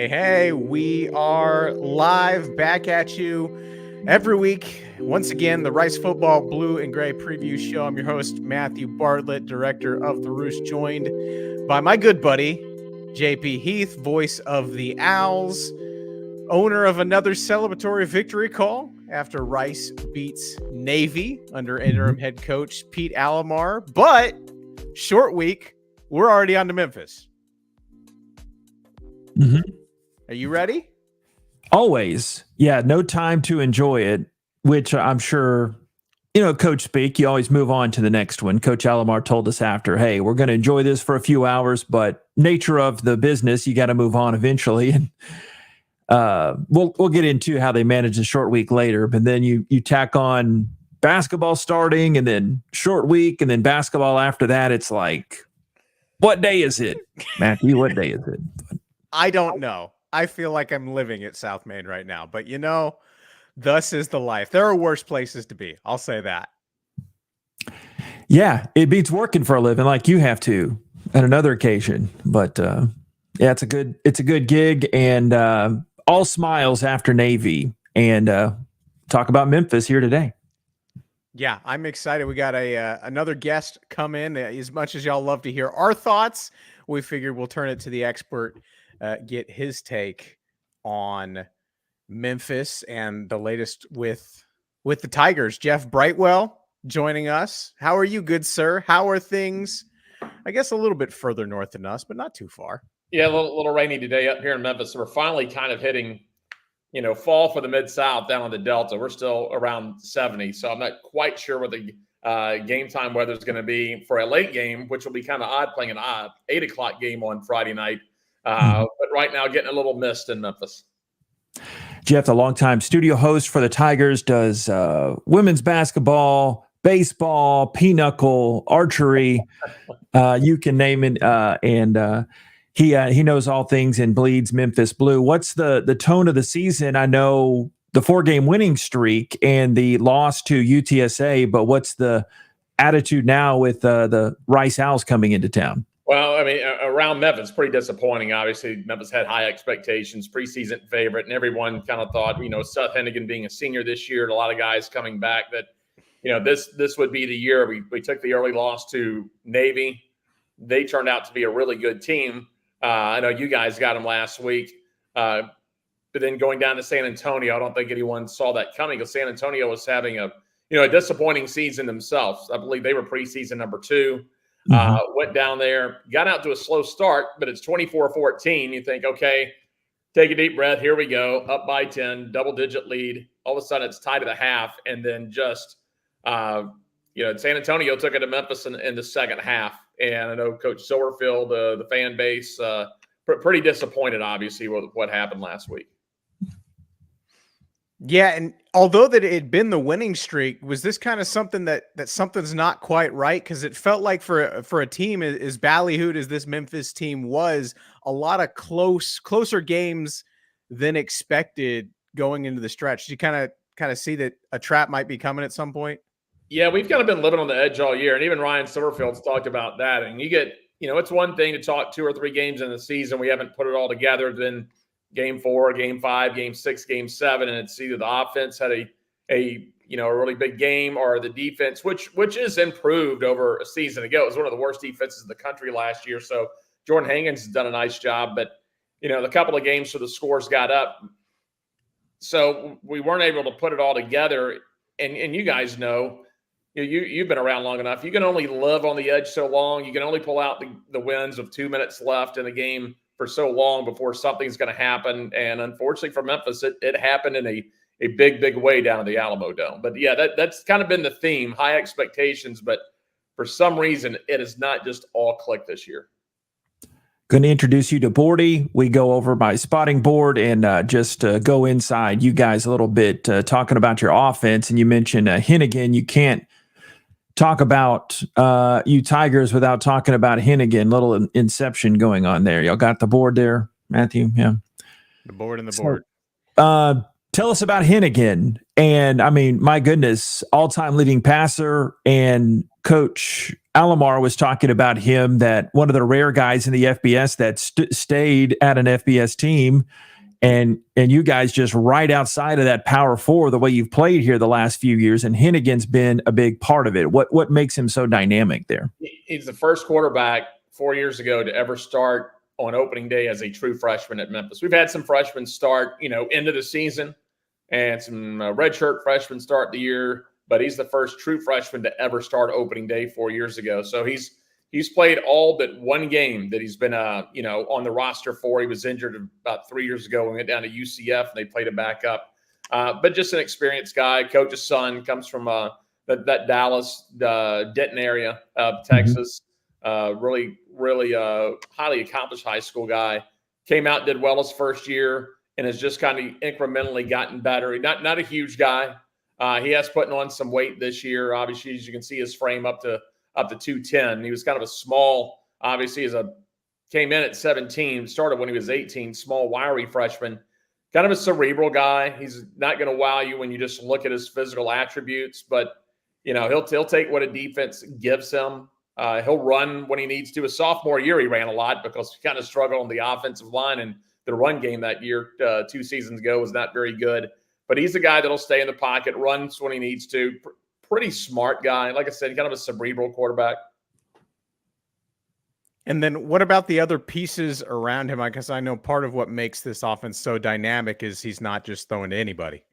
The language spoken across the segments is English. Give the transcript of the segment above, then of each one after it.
Hey, we are live back at you every week. Once again, the Rice Football Blue and Gray Preview Show. I'm your host, Matthew Bartlett, director of The Roost, joined by my good buddy, JP Heath, voice of the Owls, owner of another celebratory victory call after Rice beats Navy under interim head coach Pete Alomar. But short week, we're already on to Memphis. Are you ready? Always. Yeah, no time to enjoy it, which I'm sure, coach speak, you always move on to the next one. Coach Alomar told us after, hey, we're going to enjoy this for a few hours, but nature of the business, you got to move on eventually. And we'll get into how they manage the short week later, but then you tack on basketball starting and then short week and then basketball after that. It's like, what day is it, Matthew? What day is it? I don't know. I feel like I'm living at South Main right now, but thus is the life. There are worse places to be. I'll say that. Yeah, it beats working for a living like you have to on another occasion. But yeah, it's a good gig, and all smiles after Navy, and talk about Memphis here today. Yeah, I'm excited. We got another guest come in. As much as y'all love to hear our thoughts, we figured we'll turn it to the expert. Get his take on Memphis and the latest with the Tigers. Jeff Brightwell joining us. How are you, good sir? How are things? I guess a little bit further north than us, but not too far. Yeah, a little rainy today up here in Memphis. So we're finally kind of hitting, fall for the Mid-South down on the Delta. We're still around 70, so I'm not quite sure what the game time weather is going to be for a late game, which will be kind of odd playing an 8 o'clock game on Friday night. But right now, getting a little mist in Memphis. Jeff, the longtime studio host for the Tigers, does women's basketball, baseball, pinochle, archery. You can name it, and he knows all things and bleeds Memphis blue. What's the tone of the season? I know the 4-game winning streak and the loss to UTSA, but what's the attitude now with the Rice Owls coming into town? Well, I mean, around Memphis, pretty disappointing. Obviously, Memphis had high expectations, preseason favorite, and everyone kind of thought, Seth Hennigan being a senior this year, and a lot of guys coming back, that, this would be the year. We took the early loss to Navy. They turned out to be a really good team. I know you guys got them last week. But then going down to San Antonio, I don't think anyone saw that coming, because San Antonio was having a disappointing season themselves. I believe they were preseason number 2. Went down there, got out to a slow start, but it's 24-14. You think, okay, take a deep breath. Here we go. Up by 10, double-digit lead. All of a sudden, it's tied at the half, and then just, San Antonio took it to Memphis in the second half. And I know Coach Silverfield, the fan base, pretty disappointed, obviously, with what happened last week. Yeah, and although that it had been the winning streak, was this kind of something that something's not quite right? Because it felt like for a team as ballyhooed as this Memphis team was, a lot of closer games than expected going into the stretch. Did you kind of see that a trap might be coming at some point? Yeah, we've kind of been living on the edge all year, and even Ryan Silverfield's talked about that. And you get, it's one thing to talk 2 or 3 games in the season. We haven't put it all together. Then Game 4, Game 5, Game 6, Game 7, and it's either the offense had a really big game, or the defense, which is improved over a season ago. It was one of the worst defenses in the country last year. So Jordan Hankins has done a nice job, but the couple of games so the scores got up, so we weren't able to put it all together. And you guys know, you've been around long enough. You can only live on the edge so long. You can only pull out the wins of 2 minutes left in a game for so long before something's going to happen. And unfortunately for Memphis, it happened in a big way down at the Alamo Dome. But yeah, that's kind of been the theme, high expectations, but for some reason it has not just all clicked this year. Going to introduce you to Bordy. We go over my spotting board and just go inside you guys a little bit, talking about your offense. And you mentioned Hennigan. You can't talk about you Tigers without talking about Hennigan. Little inception going on there. Y'all got the board there, Matthew? Yeah. The board and the board. Tell us about Hennigan. And I mean, my goodness, all-time leading passer. And Coach Alomar was talking about him, that one of the rare guys in the FBS that stayed at an FBS team. And you guys just right outside of that Power Four, the way you've played here the last few years. And Hennigan's been a big part of it. What makes him so dynamic there? He's the first quarterback 4 years ago to ever start on opening day as a true freshman at Memphis. We've had some freshmen start, into the season, and some redshirt freshmen start the year, but he's the first true freshman to ever start opening day 4 years ago. So he's played all but one game that he's been, on the roster for. He was injured about 3 years ago. We went down to UCF, and they played him back up. But just an experienced guy. Coach's son comes from that Dallas, Denton area of Texas. Really highly accomplished high school guy. Came out, did well his first year, and has just kind of incrementally gotten better. Not a huge guy. He has putting on some weight this year. Obviously, as you can see, his frame up to 210. He was kind of a small, obviously, came in at 17, started when he was 18, small, wiry freshman. Kind of a cerebral guy. He's not going to wow you when you just look at his physical attributes, but he'll take what a defense gives him. He'll run when he needs to. His sophomore year, he ran a lot because he kind of struggled on the offensive line, and the run game that year, 2 seasons ago, was not very good. But he's a guy that'll stay in the pocket, runs when he needs to. Pretty smart guy. Like I said, kind of a cerebral quarterback. And then what about the other pieces around him? Because I know part of what makes this offense so dynamic is he's not just throwing to anybody.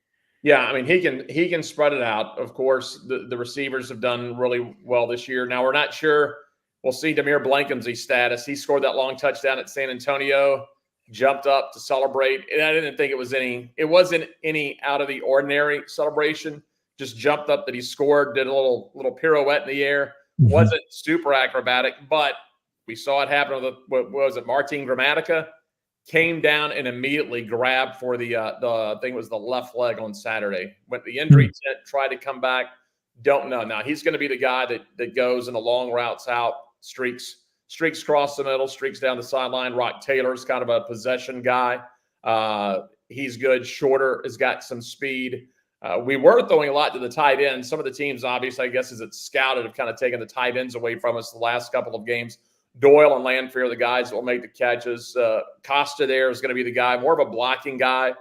Yeah, I mean, he can spread it out. Of course, the receivers have done really well this year. Now, we're not sure. We'll see Demir Blankenzy's status. He scored that long touchdown at San Antonio, jumped up to celebrate. And I didn't think it wasn't any out of the ordinary celebration. Just jumped up that he scored, did a little pirouette in the air. Mm-hmm. Wasn't super acrobatic, but we saw it happen with what was it, Martin Gramatica? Came down and immediately grabbed for the I think it was the left leg on Saturday. Went the injury tent, tried to come back. Don't know. Now he's going to be the guy that goes in the long routes out, streaks across the middle, streaks down the sideline. Rock Taylor's kind of a possession guy. He's good, shorter, has got some speed. We were throwing a lot to the tight ends. Some of the teams, obviously, I guess, as it's scouted, have kind of taken the tight ends away from us the last couple of games. Doyle and Landfair are the guys that will make the catches. Costa there is going to be the guy, more of a blocking guy.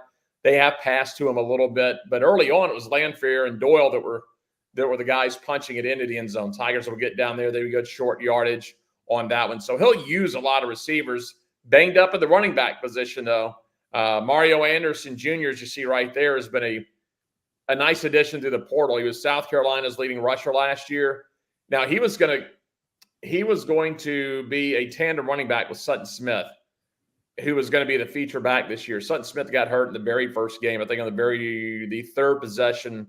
They have passed to him a little bit, but early on it was Landfair and Doyle that were the guys punching it into the end zone. Tigers will get down there. They would get short yardage on that one. So he'll use a lot of receivers. Banged up at the running back position, though. Mario Anderson Jr., as you see right there, has been a nice addition to the portal. He was South Carolina's leading rusher last year. Now, he was going to be a tandem running back with Sutton Smith, who was going to be the feature back this year. Sutton Smith got hurt in the very first game, I think on the third possession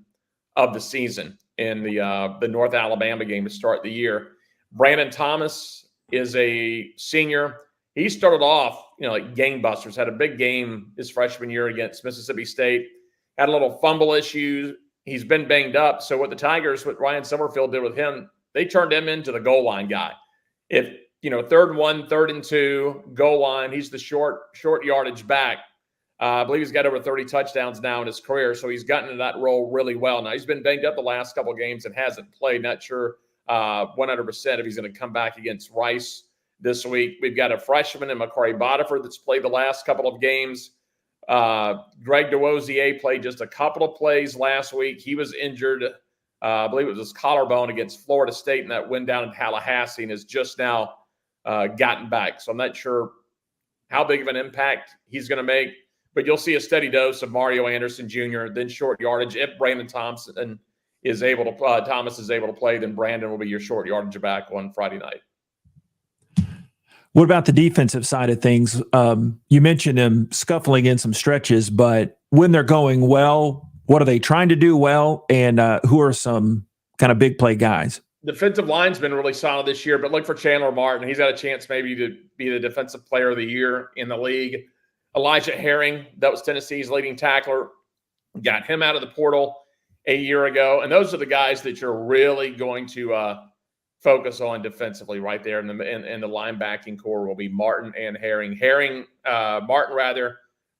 of the season in the North Alabama game to start the year. Brandon Thomas is a senior. He started off, like gangbusters, had a big game his freshman year against Mississippi State, had a little fumble issue. He's been banged up. So what Ryan Summerfield did with him, they turned him into the goal line guy. If, 3rd and 1, 3rd and 2, goal line, he's the short yardage back. I believe he's got over 30 touchdowns now in his career, so he's gotten into that role really well. Now, he's been banged up the last couple of games and hasn't played. Not sure 100% if he's going to come back against Rice this week. We've got a freshman in McCray Bodiford that's played the last couple of games. Greg DeWozier played just a couple of plays last week. He was injured. I believe it was his collarbone against Florida State in that win down in Tallahassee, and has just now gotten back. So I'm not sure how big of an impact he's going to make, but you'll see a steady dose of Mario Anderson Jr., then short yardage. If Brandon Thomas is able to play, then Brandon will be your short yardage back on Friday night. What about the defensive side of things? You mentioned them scuffling in some stretches, but when they're going well, what are they trying to do well, and who are some kind of big play guys? Defensive line's been really solid this year, but look for Chandler Martin. He's got a chance maybe to be the defensive player of the year in the league. Elijah Herring, that was Tennessee's leading tackler, got him out of the portal a year ago. And those are the guys that you're really going to focus on defensively right there. In the linebacking core will be Martin and Herring. Martin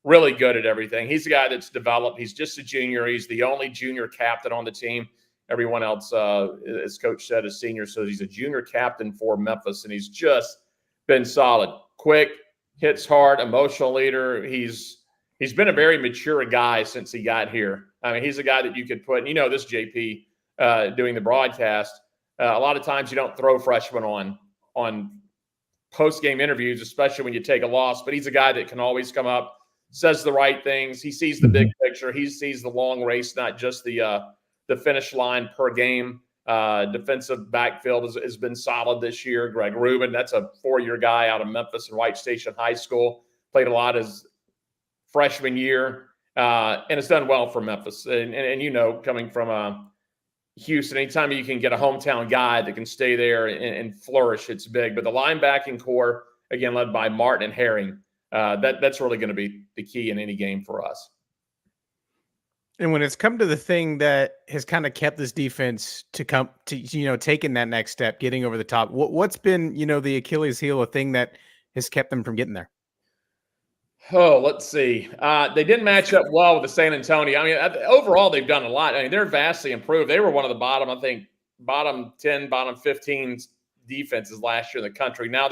really good at everything. He's a guy that's developed. He's just a junior. He's the only junior captain on the team. Everyone else, as Coach said, is senior. So he's a junior captain for Memphis, and he's just been solid. Quick, hits hard, emotional leader. He's been a very mature guy since he got here. I mean, he's a guy that you could put, and you know this, JP, doing the broadcast. A lot of times you don't throw freshmen on post-game interviews, especially when you take a loss. But he's a guy that can always come up, says the right things. He sees the big picture. He sees the long race, not just the finish line per game. Defensive backfield has been solid this year. Greg Rubin, that's a 4-year guy out of Memphis and White Station High School. Played a lot his freshman year, and it's done well for Memphis. And you know, coming from Houston, anytime you can get a hometown guy that can stay there and flourish, it's big. But the linebacking core, again, led by Martin and Herring, that's really going to be the key in any game for us. And when it's come to the thing that has kind of kept this defense to come to, taking that next step, getting over the top, what's been, the Achilles heel, a thing that has kept them from getting there? Oh, let's see. They didn't match up well with the San Antonio. I mean, overall, they've done a lot. I mean, they're vastly improved. They were one of the bottom 10, bottom 15 defenses last year in the country. Now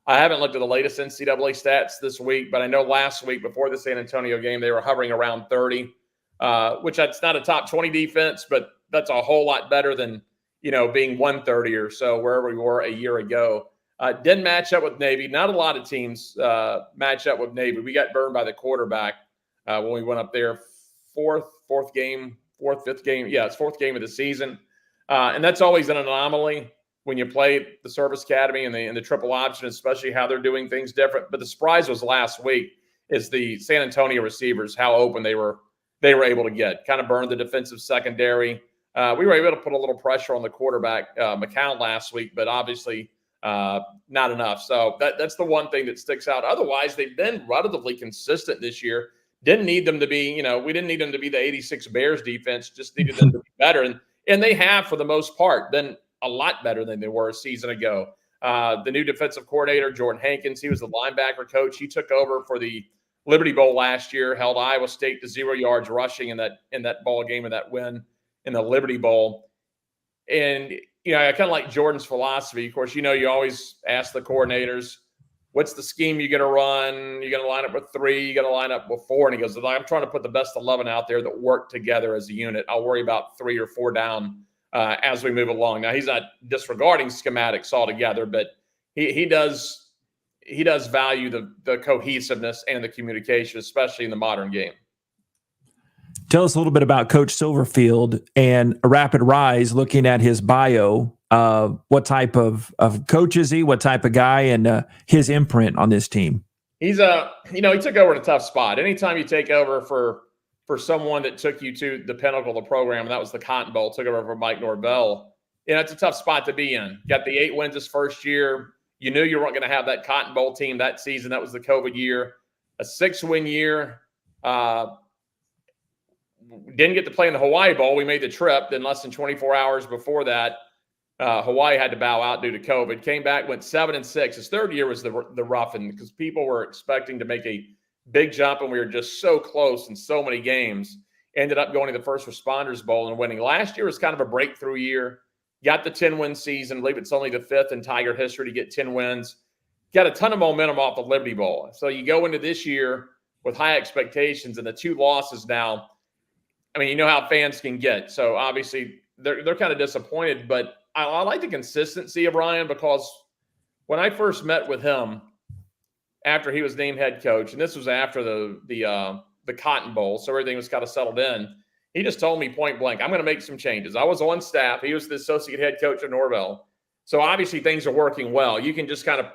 I haven't looked at the latest NCAA stats this week, but I know last week before the San Antonio game, they were hovering around 30. Which that's not a top 20 defense, but that's a whole lot better than, being 130 or so wherever we were a year ago. Didn't match up with Navy. Not a lot of teams match up with Navy. We got burned by the quarterback when we went up there. Fifth game. Yeah, it's fourth game of the season. And that's always an anomaly when you play the Service Academy and the triple option, especially how they're doing things different. But the surprise was last week is the San Antonio receivers, how open they were able to get. Kind of burned the defensive secondary. We were able to put a little pressure on the quarterback, McCown, last week, but obviously not enough. So that's the one thing that sticks out. Otherwise, they've been relatively consistent this year. Didn't need them to be, we didn't need them to be the 86 Bears defense, just needed them to be better. And they have, for the most part, been a lot better than they were a season ago. The new defensive coordinator, Jordan Hankins, he was the linebacker coach. He took over for the Liberty Bowl last year, held Iowa State to 0 yards rushing in that ball game, and that win in the Liberty Bowl. And, I kind of like Jordan's philosophy. Of course, you always ask the coordinators, what's the scheme you're going to run? You're going to line up with 3, you're going to line up with 4. And he goes, I'm trying to put the best 11 out there that work together as a unit. I'll worry about 3 or 4 down as we move along. Now, he's not disregarding schematics altogether, but he does value the cohesiveness and the communication, especially in the modern game. Tell us a little bit about Coach Silverfield and a rapid rise, looking at his bio. What type of coach is he? What type of guy, and his imprint on this team? He's he took over in a tough spot. Anytime you take over for someone that took you to the pinnacle of the program, and that was the Cotton Bowl, took over for Mike Norvell, it's a tough spot to be in. Got the 8 wins his first year. You knew you weren't going to have that Cotton Bowl team that season. That was the COVID year. A 6-win year. Didn't get to play in the Hawaii Bowl. We made the trip. Then less than 24 hours before that, Hawaii had to bow out due to COVID. Came back, went 7-6. His third year was the roughing because people were expecting to make a big jump, and we were just so close in so many games. Ended up going to the First Responders Bowl and winning. Last year was kind of a breakthrough year. Got the 10-win season. I believe it's only the 5th in Tiger history to get 10 wins. Got a ton of momentum off the Liberty Bowl. So you go into this year with high expectations, and the 2 losses now, I mean, you know how fans can get. So obviously they're kind of disappointed, but I like the consistency of Ryan, because when I first met with him after he was named head coach, and this was after the Cotton Bowl, so everything was kind of settled in, he just told me point blank, I'm going to make some changes. I was on staff. He was the associate head coach at Norvell. So obviously things are working well. You can just kind of,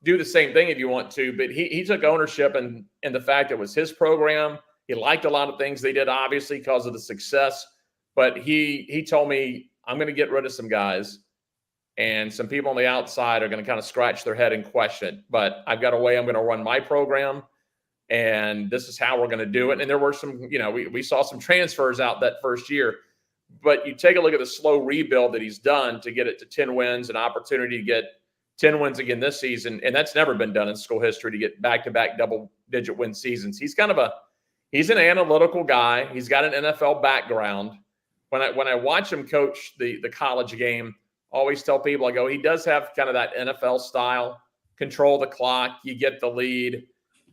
do the same thing if you want to, but he took ownership in the fact it was his program. He liked a lot of things they did, obviously, because of the success. But he told me, I'm going to get rid of some guys, and some people on the outside are going to kind of scratch their head and question it. But I've got a way I'm going to run my program, and this is how we're going to do it. And there were some, we saw some transfers out that first year. But you take a look at the slow rebuild that he's done to get it to 10 wins, an opportunity to get 10 wins again this season, and that's never been done in school history to get back-to-back double-digit win seasons. He's he's an analytical guy. He's got an NFL background. When I watch him coach the college game, I always tell people, I go, he does have kind of that NFL style, control the clock, you get the lead.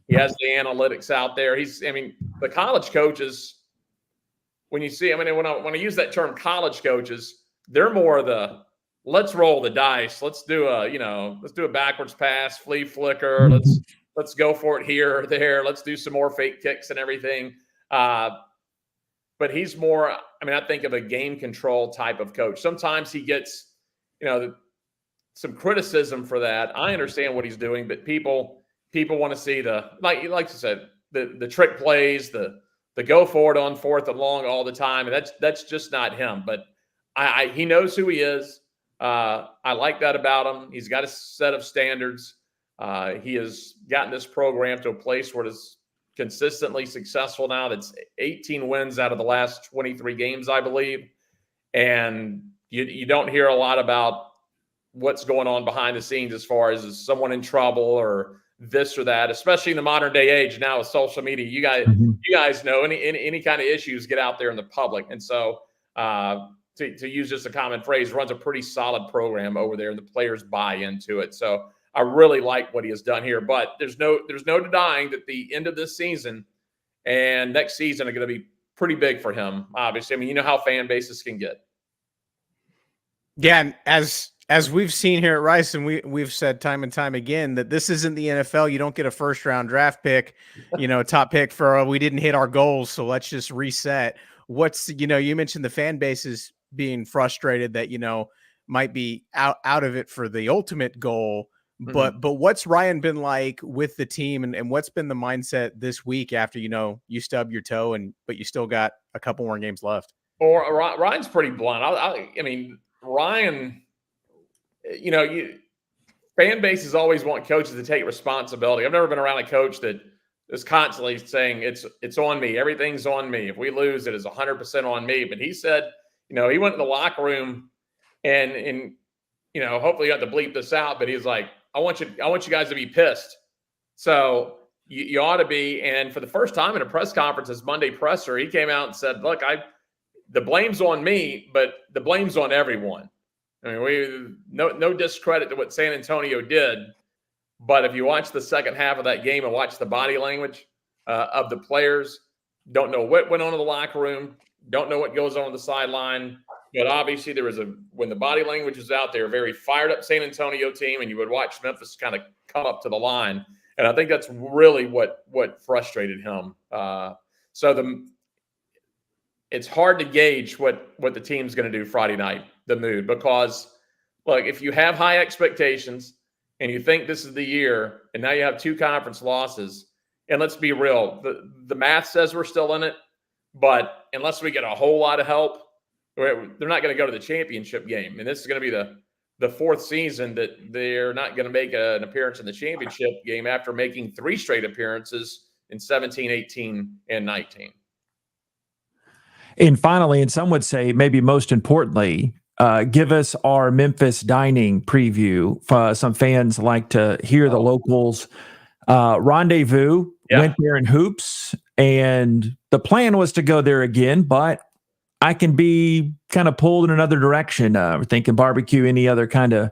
He has the analytics out there. The college coaches, when I use that term, college coaches, they're more the let's roll the dice. Let's do a backwards pass, flea flicker. Let's go for it here or there. Let's do some more fake kicks and everything. But he's more, I think of a game control type of coach. Sometimes he gets, some criticism for that. I understand what he's doing, but people want to see like you said, the trick plays, the go for it on 4th and long all the time. And that's just not him. But he knows who he is. I like that about him. He's got a set of standards. He has gotten this program to a place where it's consistently successful now. That's 18 wins out of the last 23 games, I believe. And you don't hear a lot about what's going on behind the scenes as far as is someone in trouble or this or that, especially in the modern day age now with social media. You guys know any kind of issues get out there in the public. And so to use just a common phrase, runs a pretty solid program over there, and the players buy into it. So I really like what he has done here. But there's no denying that the end of this season and next season are going to be pretty big for him, obviously. You know how fan bases can get. Yeah, and as we've seen here at Rice, and we've said time and time again that this isn't the NFL. You don't get a first-round draft pick, top pick for we didn't hit our goals, so let's just reset. You mentioned the fan bases being frustrated that might be out of it for the ultimate goal. But what's Ryan been like with the team, and what's been the mindset this week after you stub your toe but you still got a couple more games left? Or Ryan's pretty blunt. Ryan, fan bases always want coaches to take responsibility. I've never been around a coach that is constantly saying it's on me. Everything's on me. If we lose, it is 100% on me. But he said, he went in the locker room and hopefully you got to bleep this out, but he's like, I want you guys to be pissed. So you ought to be. And for the first time in a press conference, his Monday presser, he came out and said, look, the blame's on me, but the blame's on everyone. No discredit to what San Antonio did, but if you watch the second half of that game and watch the body language of the players, don't know what went on in the locker room, don't know what goes on the sideline, but obviously when the body language was out there, a very fired up San Antonio team, and you would watch Memphis kind of come up to the line, and I think that's really what frustrated him. It's hard to gauge what the team's going to do Friday night, the mood, because look, if you have high expectations and you think this is the year and now you have 2 conference losses, and let's be real, the math says we're still in it, but unless we get a whole lot of help, they're not going to go to the championship game. And this is going to be the 4th season that they're not going to make an appearance in the championship game after making 3 straight appearances in 17, 18, and 19. And finally, and some would say maybe most importantly, give us our Memphis dining preview. Some fans like to hear the locals. Rendezvous went there in hoops, and the plan was to go there again, but I can be kind of pulled in another direction. We're thinking barbecue, any other kind of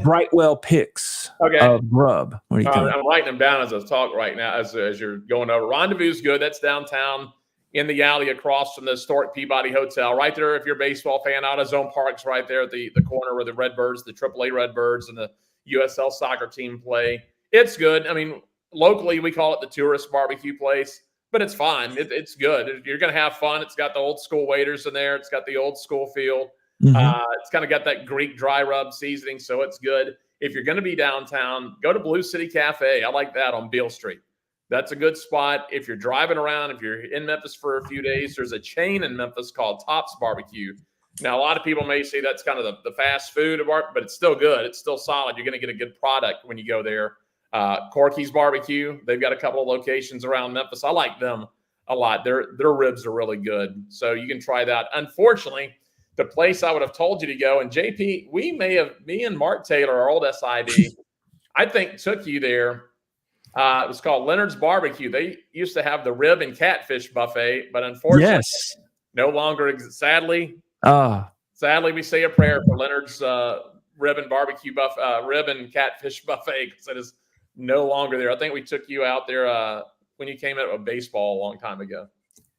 Brightwell picks of grub. What do you think? I'm writing them down as I talk right now, as you're going over. Rendezvous is good. That's downtown, in the alley across from the historic Peabody Hotel. Right there, if you're a baseball fan, AutoZone Park's right there at the corner where the Redbirds, the AAA Redbirds, and the USL soccer team play. It's good. Locally, we call it the tourist barbecue place, but it's fine. It's good. You're going to have fun. It's got the old school waiters in there. It's got the old school feel. It's kind of got that Greek dry rub seasoning, so it's good. If you're going to be downtown, go to Blue City Cafe. I like that on Beale Street. That's a good spot. If you're driving around, if you're in Memphis for a few days, there's a chain in Memphis called Tops Barbecue. Now, a lot of people may say that's kind of the fast food, but it's still good. It's still solid. You're going to get a good product when you go there. Corky's Barbecue, they've got a couple of locations around Memphis. I like them a lot. Their ribs are really good, so you can try that. Unfortunately, the place I would have told you to go. And JP, me and Mark Taylor, our old SID, I think took you there. It was called Leonard's Barbecue. They used to have the rib and catfish buffet, but unfortunately, no longer. Sadly, we say a prayer for Leonard's rib and catfish buffet because it is no longer there. I think we took you out there when you came out with baseball a long time ago.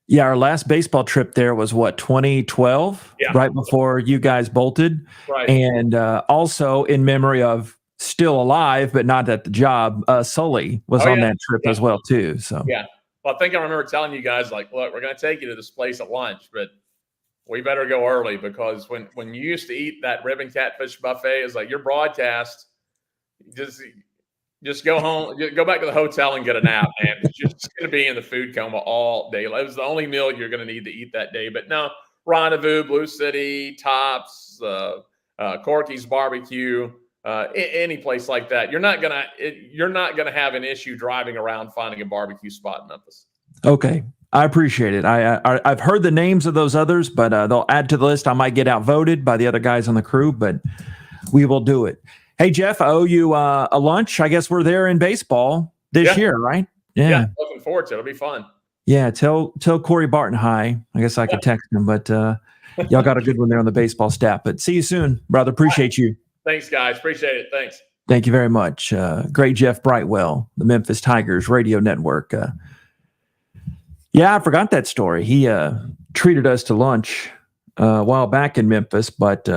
Yeah, our last baseball trip there was 2012, right before you guys bolted. Right. And also in memory of still alive, but not at the job, Sully was on that trip as well too. So well, I think I remember telling you guys, like, look, we're going to take you to this place at lunch, but we better go early because when you used to eat that rib and catfish buffet, it's like your broadcast, just go home, go back to the hotel and get a nap, man. You're just going to be in the food coma all day. It was the only meal you're going to need to eat that day. But no, Rendezvous, Blue City, Tops, Corky's Barbecue, any place like that, you're not gonna have an issue driving around finding a barbecue spot in Memphis. Okay, I appreciate it. I've heard the names of those others, but they'll add to the list. I might get outvoted by the other guys on the crew, but we will do it. Hey Jeff, I owe you a lunch. I guess we're there in baseball this year, right? Yeah, looking forward to it. It'll be fun. Yeah, tell Corey Barton hi. I guess I could text him, but y'all got a good one there on the baseball staff. But see you soon, brother. Appreciate you. Thanks, guys. Appreciate it. Thanks. Thank you very much. Great Jeff Brightwell, the Memphis Tigers radio network. I forgot that story. He treated us to lunch a while back in Memphis, but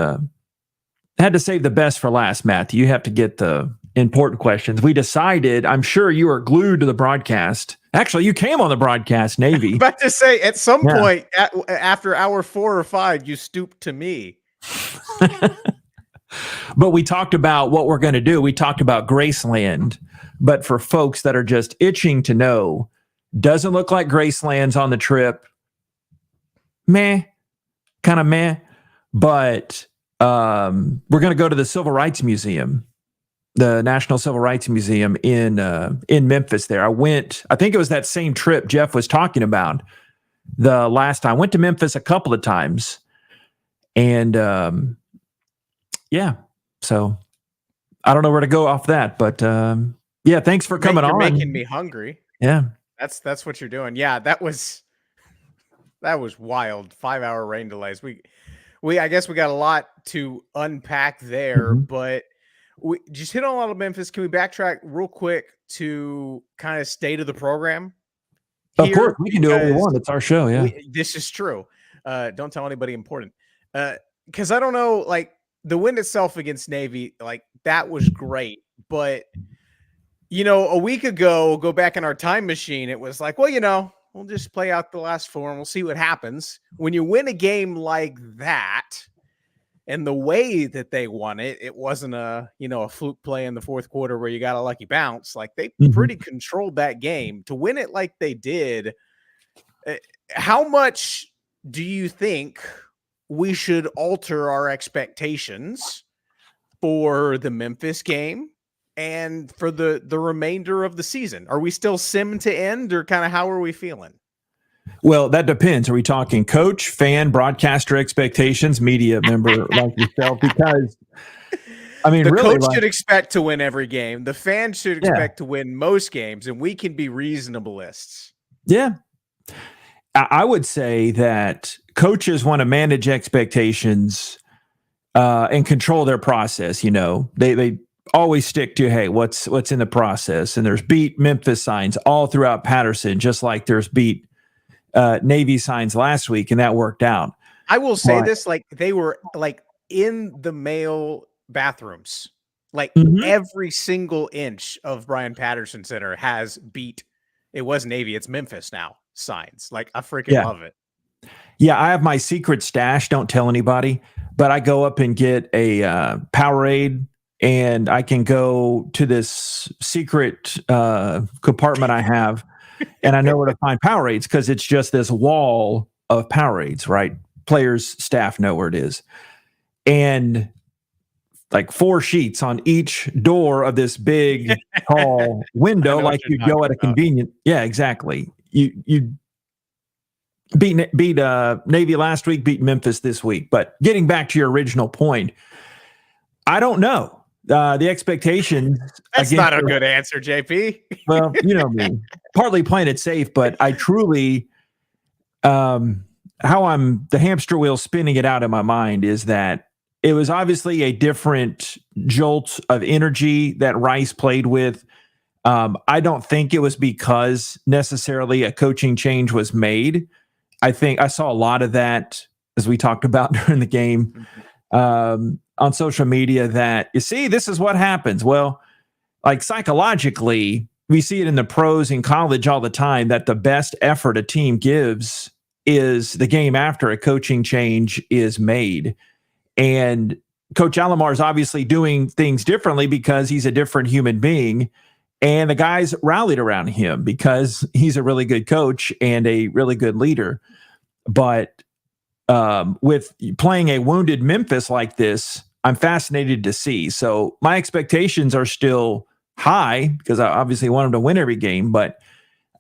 had to save the best for last, Matthew. You have to get the important questions. We decided, I'm sure you were glued to the broadcast. Actually, you came on the broadcast, Navy. About to say, at some point, after hour 4 or 5, you stooped to me. But we talked about what we're going to do. We talked about Graceland. But for folks that are just itching to know, doesn't look like Graceland's on the trip. Meh. Kind of meh. But we're going to go to the Civil Rights Museum, the National Civil Rights Museum in Memphis there. I think it was that same trip Jeff was talking about the last time. I went to Memphis a couple of times. And so I don't know where to go off that, but thanks for coming on. You're making me hungry. Yeah. That's what you're doing. Yeah, that was wild. 5-hour rain delays. I guess we got a lot to unpack there, but we just hit on a lot of Memphis. Can we backtrack real quick to kind of state of the program? Of course, we can do what we want. It's our show. Yeah, this is true. Don't tell anybody important. Because I don't know, like, the win itself against Navy, like, that was great. But, a week ago, go back in our time machine, it was like, well, we'll just play out the last 4 and we'll see what happens. When you win a game like that, and the way that they won it, it wasn't a fluke play in the fourth quarter where you got a lucky bounce. Like, they pretty controlled that game. To win it like they did, how much do you think we should alter our expectations for the Memphis game and for the remainder of the season? Are we still sim to end, or kind of how are we feeling? Well, that depends. Are we talking coach, fan, broadcaster expectations, media member like yourself? Because, I mean, the really, coach should expect to win every game. The fan should expect to win most games, and we can be reasonableists. Yeah. I would say that coaches want to manage expectations and control their process. They always stick to, hey, what's in the process? And there's beat Memphis signs all throughout Patterson, just like there's beat Navy signs last week, and that worked out. I will say this, like, they were like in the male bathrooms, like every single inch of Brian Patterson Center has beat. It was Navy, it's Memphis now signs. Like, I freaking love it. Yeah, I have my secret stash. Don't tell anybody, but I go up and get a Powerade, and I can go to this secret compartment I have, and I know where to find Powerades because it's just this wall of Powerades, right? Players, staff know where it is. And like 4 sheets on each door of this big, tall window, like you go at a convenient. Yeah, exactly. You beat Navy last week, beat Memphis this week. But getting back to your original point, I don't know. The expectations. That's not a good answer, JP. Well, you know me, partly playing it safe, but I truly, how I'm the hamster wheel spinning it out in my mind is that it was obviously a different jolt of energy that Rice played with. I don't think it was because necessarily a coaching change was made. I think I saw a lot of that, as we talked about during the game, on social media, that you see, this is what happens. Well, like psychologically, we see it in the pros in college all the time that the best effort a team gives is the game after a coaching change is made. And Coach Alomar is obviously doing things differently because he's a different human being. And the guys rallied around him because he's a really good coach and a really good leader. But with playing a wounded Memphis like this, I'm fascinated to see. So my expectations are still high because I obviously want them to win every game. But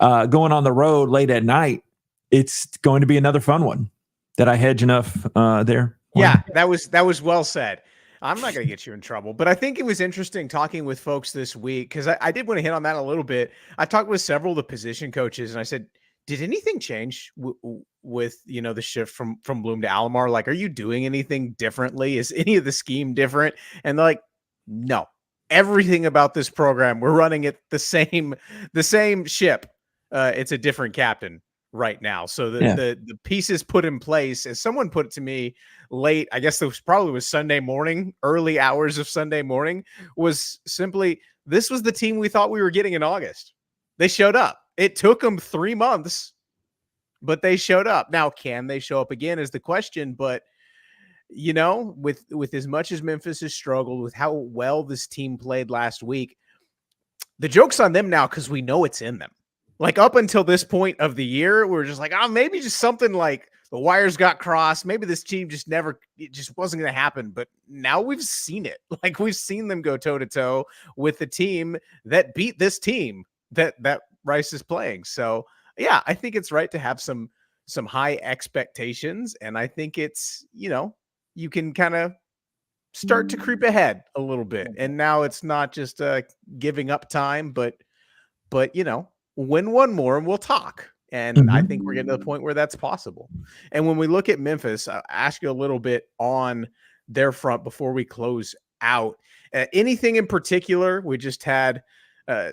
going on the road late at night, it's going to be another fun one. Did I hedge enough there? Yeah, that was well said. I'm not going to get you in trouble, but I think it was interesting talking with folks this week because I did want to hit on that a little bit. I talked with several of the position coaches and I said, did anything change with, the shift from Bloom to Alomar? Like, are you doing anything differently? Is any of the scheme different? And they're like, no, everything about this program, we're running it the same ship. It's a different captain right now. So the pieces put in place, as someone put it to me late, I guess it was Sunday morning, early hours of Sunday morning, was simply, this was the team we thought we were getting in August. They showed up. It took them 3 months, but they showed up. Now, can they show up again is the question, but with as much as Memphis has struggled, with how well this team played last week, the joke's on them now because we know it's in them. Like up until this point of the year, we're just like, maybe just something like the wires got crossed. Maybe this team it just wasn't going to happen. But now we've seen it. Like we've seen them go toe to toe with the team that beat this team that Rice is playing. So yeah, I think it's right to have some high expectations. And I think it's, you can kind of start to creep ahead a little bit. And now it's not just giving up time, but win one more and we'll talk. And I think we're getting to the point where that's possible. And when we look at Memphis, I'll ask you a little bit on their front before we close out. Anything in particular? We just had, a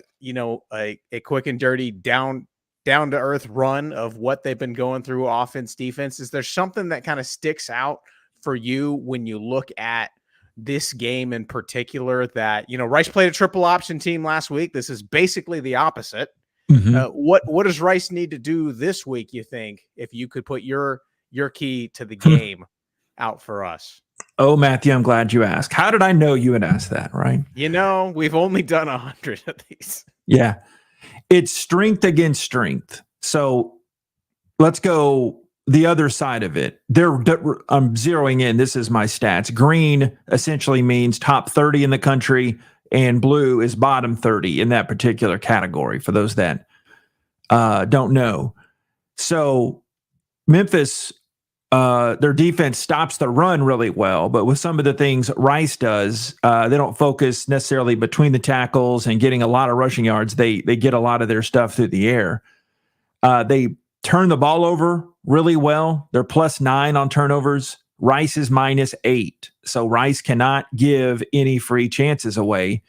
quick and dirty down to earth run of what they've been going through, offense, defense. Is there something that kind of sticks out for you when you look at this game in particular that, Rice played a triple option team last week. This is basically the opposite. What does Rice need to do this week, you think, if you could put your key to the game out for us? Oh, Matthew, I'm glad you asked. How did I know you would ask that, right? We've only done 100 of these. Yeah. It's strength against strength. So let's go the other side of it. I'm zeroing in. This is my stats. Green essentially means top 30 in the country, and blue is bottom 30 in that particular category, for those that don't know. So Memphis, their defense stops the run really well, but with some of the things Rice does, they don't focus necessarily between the tackles and getting a lot of rushing yards. They get a lot of their stuff through the air. They turn the ball over really well. They're +9 on turnovers. Rice is -8. So Rice cannot give any free chances away.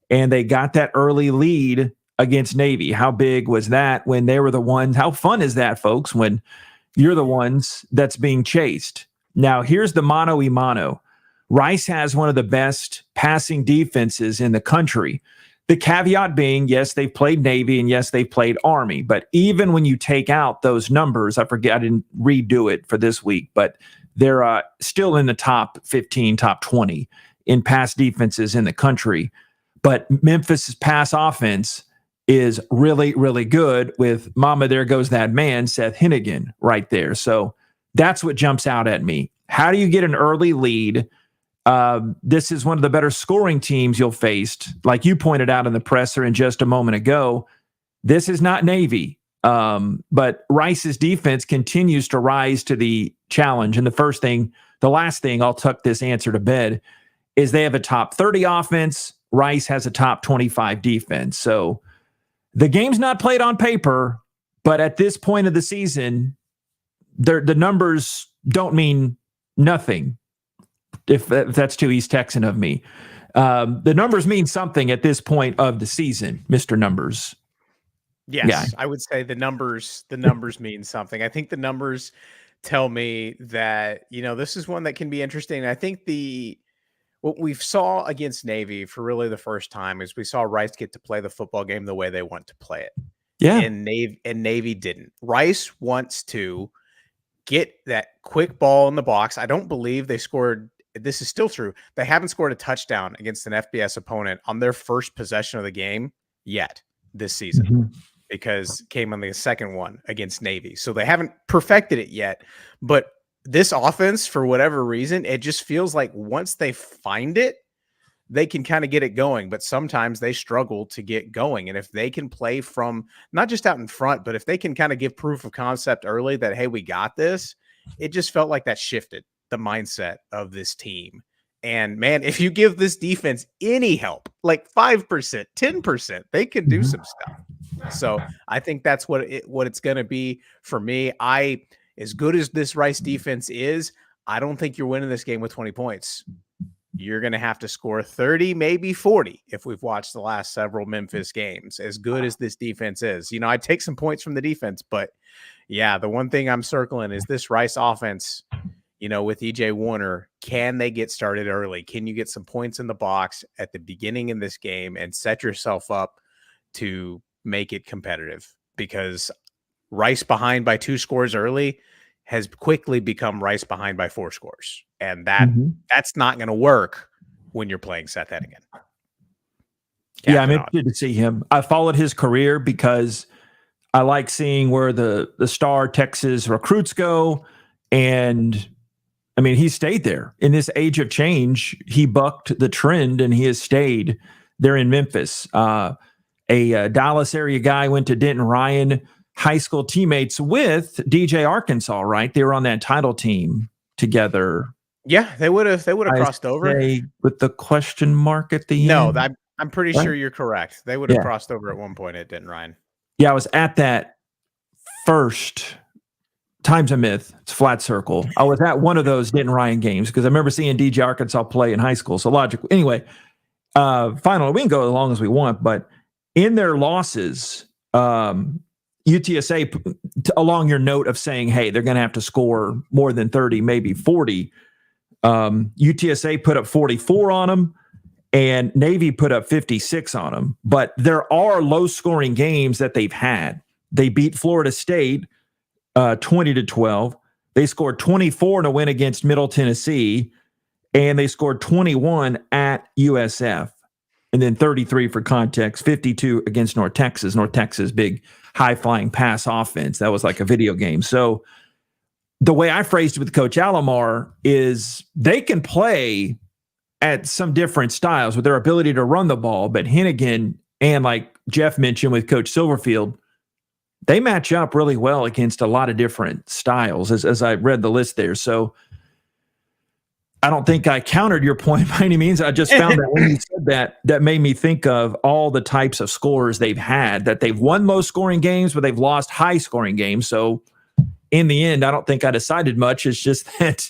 And they got that early lead against Navy. How big was that when they were the ones? How fun is that, folks, when you're the ones that's being chased? Now, here's the mano y mano. Rice has one of the best passing defenses in the country. The caveat being, yes, they've played Navy and yes, they've played Army. But even when you take out those numbers, I didn't redo it for this week, but they're still in the top 15, top 20 in pass defenses in the country. But Memphis' pass offense is really, really good with mama, there goes that man, Seth Hennigan right there. So that's what jumps out at me. How do you get an early lead? This is one of the better scoring teams you'll face. Like you pointed out in the presser in just a moment ago, this is not Navy. But Rice's defense continues to rise to the challenge. And the last thing I'll tuck this answer to bed is they have a top 30 offense. Rice has a top 25 defense. So the game's not played on paper, but at this point of the season, the numbers don't mean nothing. If that's too East Texan of me. The numbers mean something at this point of the season, Mr. Numbers. Yes, Yeah. I would say the numbers mean something. I think the numbers tell me that, this is one that can be interesting. I think what we saw against Navy for really the first time is we saw Rice get to play the football game the way they want to play it. Yeah. And Navy didn't. Rice wants to get that quick ball in the box. I don't believe they scored. This is still true. They haven't scored a touchdown against an FBS opponent on their first possession of the game yet this season. Mm-hmm. Because it came on the second one against Navy. So they haven't perfected it yet. But this offense, for whatever reason, it just feels like once they find it, they can kind of get it going. But sometimes they struggle to get going. And if they can play from not just out in front, but if they can kind of give proof of concept early that, hey, we got this, it just felt like that shifted the mindset of this team. And man, if you give this defense any help, like 5%, 10%, they can do some stuff. So I think that's what it's going to be for me. As good as this Rice defense is, I don't think you're winning this game with 20 points. You're going to have to score 30, maybe 40 if we've watched the last several Memphis games, as good as this defense is. I'd take some points from the defense, but yeah, the one thing I'm circling is this Rice offense, with EJ Warner, can they get started early? Can you get some points in the box at the beginning in this game and set yourself up to make it competitive? Because Rice behind by 2 scores early has quickly become Rice behind by 4 scores. And that's not going to work when you're playing Seth Hennigan. Yeah, I'm interested to see him. I followed his career because I like seeing where the star Texas recruits go. And I mean, he stayed there. In this age of change, he bucked the trend and he has stayed there in Memphis. A Dallas area guy went to Denton Ryan, high school teammates with DJ Arkansas, right? They were on that title team together. Yeah, they would have crossed over with the question mark at the end. No, I'm pretty sure you're correct. They would have crossed over at one point at Denton Ryan. Yeah, I was at that first. Time's a myth. It's flat circle. I was at one of those Denton Ryan games because I remember seeing DJ Arkansas play in high school. So logical. Anyway, finally, we can go as long as we want, but in their losses, UTSA, along your note of saying, hey, they're going to have to score more than 30, maybe 40, UTSA put up 44 on them, and Navy put up 56 on them. But there are low-scoring games that they've had. They beat Florida State 20-12. They scored 24 in a win against Middle Tennessee, and they scored 21 at USF. And then 33 for context, 52 against North Texas. North Texas, big high-flying pass offense. That was like a video game. So the way I phrased it with Coach Alomar is they can play at some different styles with their ability to run the ball, but Hennigan and like Jeff mentioned with Coach Silverfield, they match up really well against a lot of different styles as I read the list there. So I don't think I countered your point by any means. I just found that when you said that made me think of all the types of scores they've had, that they've won low scoring games, but they've lost high scoring games. So in the end, I don't think I decided much. It's just that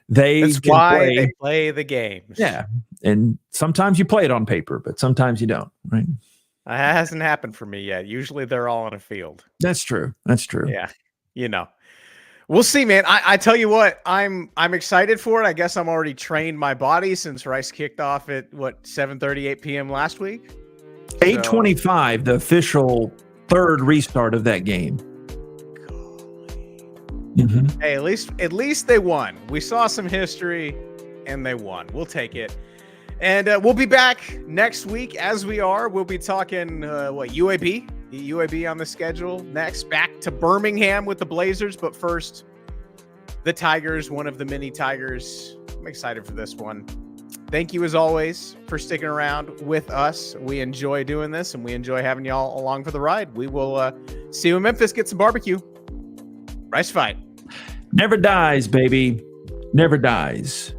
that's why they play the games. Yeah. And sometimes you play it on paper, but sometimes you don't, right? That hasn't happened for me yet. Usually they're all on a field. That's true. That's true. Yeah. We'll see, man. I tell you what, I'm excited for it. I guess I'm already trained my body since Rice kicked off at 7:30, 8 p.m. last week. 8:25, the official third restart of that game. Mm-hmm. Hey, at least they won. We saw some history and they won. We'll take it. And we'll be back next week as we are. We'll be talking UAB. The UAB on the schedule next. Back to Birmingham with the Blazers. But first, the Tigers, one of the many Tigers. I'm excited for this one. thank you as always for sticking around with us. We enjoy doing this, and we enjoy having y'all along for the ride. We will see you in Memphis. Get some barbecue. Rice Fight. Never dies, baby. Never dies.